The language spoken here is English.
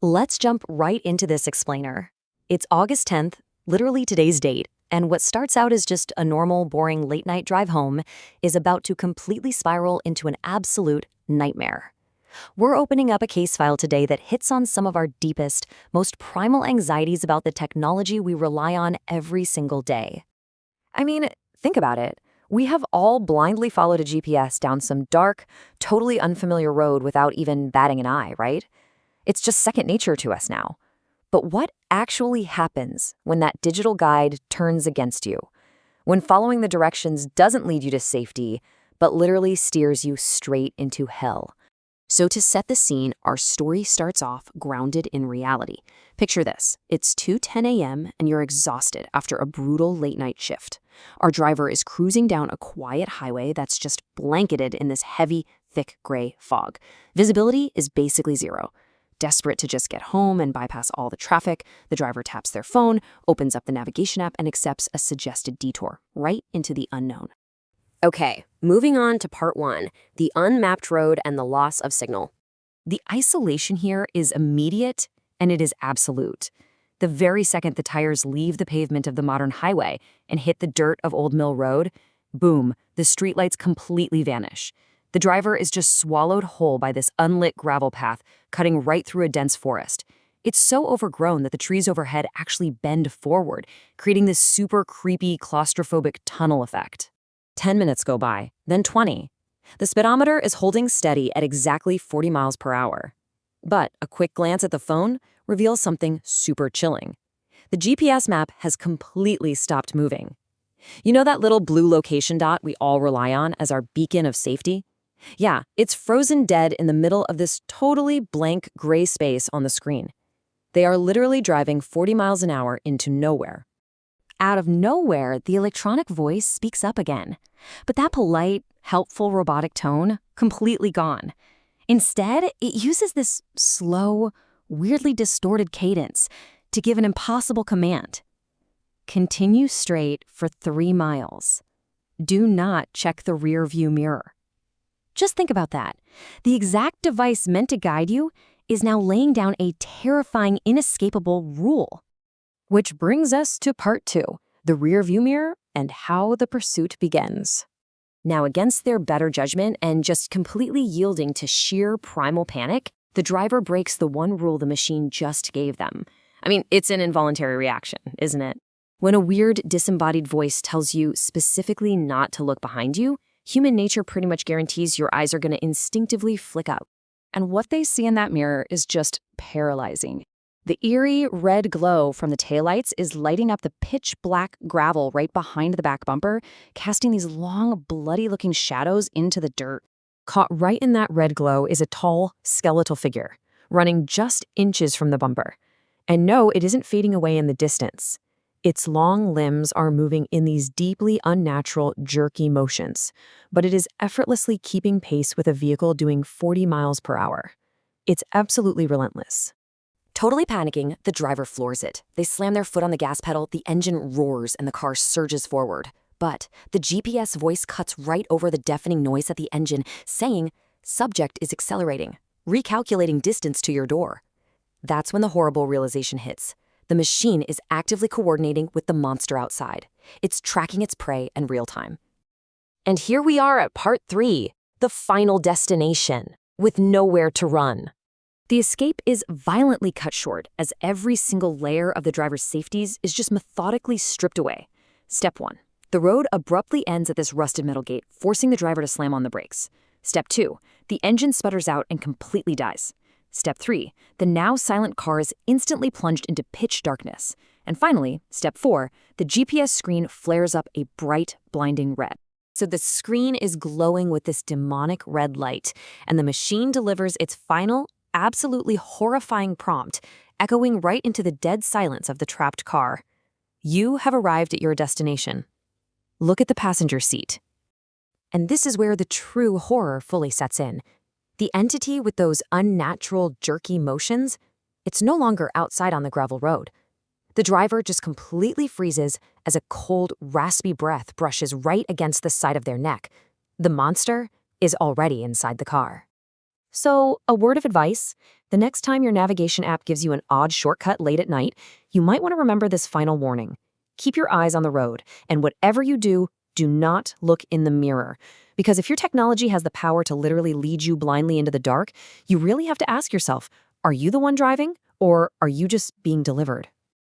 Let's jump right into this explainer. It's August 10th, literally today's date, and what starts out as just a normal, boring late-night drive home is about to completely spiral into an absolute nightmare. We're opening up a case file today that hits on some of our deepest, most primal anxieties about the technology we rely on every single day. I mean, think about it. We have all blindly followed a GPS down some dark, totally unfamiliar road without even batting an eye, right? It's just second nature to us now. But what actually happens when that digital guide turns against you? When following the directions doesn't lead you to safety, but literally steers you straight into hell? So to set the scene, our story starts off grounded in reality. Picture this. It's 2:10 a.m. and you're exhausted after a brutal late-night shift. Our driver is cruising down a quiet highway that's just blanketed in this heavy, thick gray fog. Visibility is basically zero. Desperate to just get home and bypass all the traffic, the driver taps their phone, opens up the navigation app, and accepts a suggested detour right into the unknown. Okay, moving on to part one, the unmapped road and the loss of signal. The isolation here is immediate and it is absolute. The very second the tires leave the pavement of the modern highway and hit the dirt of Old Mill Road, boom, the streetlights completely vanish. The driver is just swallowed whole by this unlit gravel path cutting right through a dense forest. It's so overgrown that the trees overhead actually bend forward, creating this super creepy claustrophobic tunnel effect. 10 minutes go by, then 20. The speedometer is holding steady at exactly 40 miles per hour. But a quick glance at the phone reveals something super chilling. The GPS map has completely stopped moving. You know that little blue location dot we all rely on as our beacon of safety? Yeah, it's frozen dead in the middle of this totally blank gray space on the screen. They are literally driving 40 miles an hour into nowhere. Out of nowhere, the electronic voice speaks up again. But that polite, helpful robotic tone, completely gone. Instead, it uses this slow, weirdly distorted cadence to give an impossible command. Continue straight for 3 miles. Do not check the rear view mirror. Just think about that. The exact device meant to guide you is now laying down a terrifying, inescapable rule. Which brings us to part two, the rear view mirror and how the pursuit begins. Now, against their better judgment and just completely yielding to sheer primal panic, the driver breaks the one rule the machine just gave them. I mean, it's an involuntary reaction, isn't it? When a weird, disembodied voice tells you specifically not to look behind you, human nature pretty much guarantees your eyes are going to instinctively flick up. And what they see in that mirror is just paralyzing. The eerie red glow from the taillights is lighting up the pitch-black gravel right behind the back bumper, casting these long, bloody-looking shadows into the dirt. Caught right in that red glow is a tall, skeletal figure, running just inches from the bumper. And no, it isn't fading away in the distance. Its long limbs are moving in these deeply unnatural, jerky motions, but it is effortlessly keeping pace with a vehicle doing 40 miles per hour. It's absolutely relentless. Totally panicking, the driver floors it. They slam their foot on the gas pedal, the engine roars, and the car surges forward. But the GPS voice cuts right over the deafening noise at the engine, saying, "Subject is accelerating, recalculating distance to your door." That's when the horrible realization hits. The machine is actively coordinating with the monster outside. It's tracking its prey in real time. And here we are at part 3, the final destination, with nowhere to run. The escape is violently cut short as every single layer of the driver's safeties is just methodically stripped away. Step 1. The road abruptly ends at this rusted metal gate, forcing the driver to slam on the brakes. Step 2. The engine sputters out and completely dies. Step 3. The now silent car is instantly plunged into pitch darkness. And finally, Step 4. The GPS screen flares up a bright, blinding red. So the screen is glowing with this demonic red light, and the machine delivers its final, absolutely horrifying prompt, echoing right into the dead silence of the trapped car. You have arrived at your destination. Look at the passenger seat. And this is where the true horror fully sets in. The entity with those unnatural, jerky motions, it's no longer outside on the gravel road. The driver just completely freezes as a cold, raspy breath brushes right against the side of their neck. The monster is already inside the car. So, a word of advice: the next time your navigation app gives you an odd shortcut late at night, you might want to remember this final warning. Keep your eyes on the road, and whatever you do, do not look in the mirror. Because if your technology has the power to literally lead you blindly into the dark, you really have to ask yourself, are you the one driving, or are you just being delivered?